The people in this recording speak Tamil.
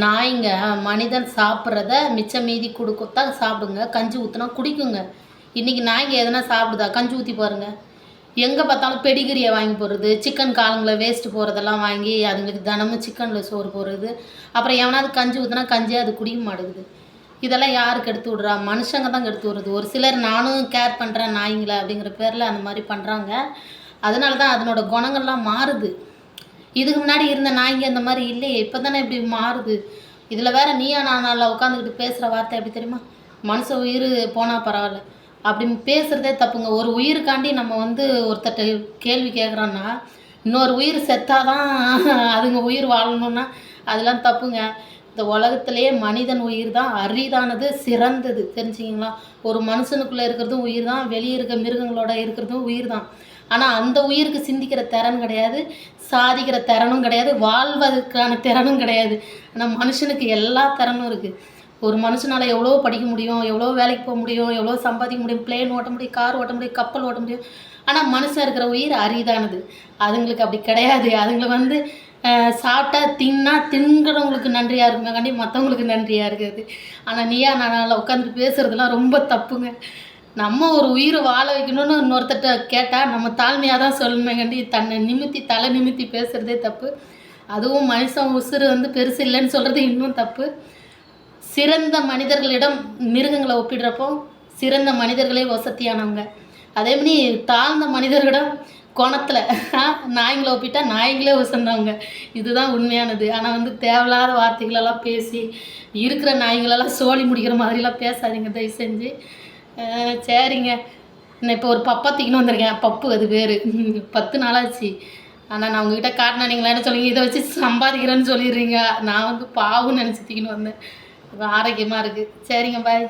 நாய்ங்க மனிதன் சாப்பிட்றத மிச்சம் மீதி கொடுக்கத்தான் சாப்பிடுங்க. கஞ்சி ஊற்றினா குடிக்குங்க. இன்றைக்கி நாய்ங்க எதனா சாப்பிடுதா? கஞ்சி ஊற்றி பாருங்கள். எங்கே பார்த்தாலும் பெடிகிரியை வாங்கி போடுறது, சிக்கன் காலங்களை வேஸ்ட்டு போகிறதெல்லாம் வாங்கி அதுங்களுக்கு தினமும் சிக்கனில் சோறு போடுறது. அப்புறம் எவனாவது கஞ்சி ஊற்றினா கஞ்சியாக அது குடிக்க மாட்டேங்குது. இதெல்லாம் யாருக்கு எடுத்து விட்றா? மனுஷங்க தான் எடுத்து விடுறது. ஒரு சிலர் நானும் கேர் பண்ணுறேன் நாய்ங்களை அப்படிங்கிற பேரில் அந்த மாதிரி பண்ணுறாங்க. அதனால தான் அதனோட குணங்கள்லாம் மாறுது. இதுக்கு முன்னாடி இருந்த நாய்ங்க இந்த மாதிரி இல்லையே, இப்போ தானே இப்படி மாறுது. இதில் வேறு நீயா நானால உட்காந்துக்கிட்டு பேசுகிற வார்த்தை எப்படி தெரியுமா? மனுஷ உயிர் போனால் பரவாயில்ல, அப்படி பேசுகிறதே தப்புங்க. ஒரு உயிருக்காண்டி நம்ம ஒருத்தட்ட கேள்வி கேட்குறோன்னா, இன்னொரு உயிர் செத்தாதான் அதுங்க உயிர் வாழணுன்னா அதெல்லாம் தப்புங்க. இந்த உலகத்திலேயே மனிதன் உயிர் தான் அரிதானது, சிறந்தது. தெரிஞ்சுக்கிங்களா? ஒரு மனுஷனுக்குள்ளே இருக்கிறதும் உயிர் தான், வெளியே இருக்க மிருகங்களோட இருக்கிறதும் உயிர் தான். ஆனால் அந்த உயிருக்கு சிந்திக்கிற திறன் கிடையாது, சாதிக்கிற திறனும் கிடையாது, வாழ்வதற்கான திறனும் கிடையாது. ஆனால் மனுஷனுக்கு எல்லா திறனும் இருக்குது. ஒரு மனுஷனால் எவ்வளோ படிக்க முடியும், எவ்வளோ வேலைக்கு போக முடியும், எவ்வளோ சம்பாதிக்க முடியும், பிளேன் ஓட்ட முடியும், கார் ஓட்ட முடியும், கப்பல் ஓட்ட முடியும். ஆனால் மனுஷன் இருக்கிற உயிர் அரிதானது. அதுங்களுக்கு அப்படி கிடையாது. அதுங்களை சாப்பிட்டா தின்கிறவங்களுக்கு நன்றியாக இருக்குங்க, கண்டி மற்றவங்களுக்கு நன்றியாக இருக்குது. ஆனால் நீயா நானால் உட்காந்துட்டு பேசுகிறதுலாம் ரொம்ப தப்புங்க. நம்ம ஒரு உயிரை வாழ வைக்கணும்னு இன்னொருத்தட்ட கேட்டால் நம்ம தாழ்மையாக தான் சொல்லணுமே கண்டி தன்னை தலை நிமித்தி பேசுகிறதே தப்பு. அதுவும் மனுஷன் உசுறு பெருசு இல்லைன்னு சொல்கிறது இன்னும் தப்பு. சிறந்த மனிதர்களிடம் மிருகங்களை ஒப்பிடுறப்போ சிறந்த மனிதர்களே வசதியானவங்க. அதேமாதிரி தாழ்ந்த மனிதர்களிடம் குணத்தில் நாய்களை ஒப்பிட்டா நாய்களே வசந்தவங்க. இதுதான் உண்மையானது. ஆனால் தேவையில்லாத வார்த்தைகளெல்லாம் பேசி இருக்கிற நாய்களெல்லாம் சோழி முடிக்கிற மாதிரிலாம் பேசாதீங்க தயவு செஞ்சு. சரிங்க, நான் இப்போ ஒரு பப்பா தூக்கின்னு வந்திருக்கேன். பப்பு அது பேர். 10 நாளாச்சு. ஆனால் நான் உங்ககிட்ட காட்டினா நீங்களா என்ன சொல்லுவீங்க? இதை வச்சு சம்பாதிக்கிறேன்னு சொல்லிடுறீங்க. நான் பாவம்னு நினச்சி தூக்கின்னு வந்தேன். ஆரோக்கியமாக இருக்குது. சரிங்க, பாய்.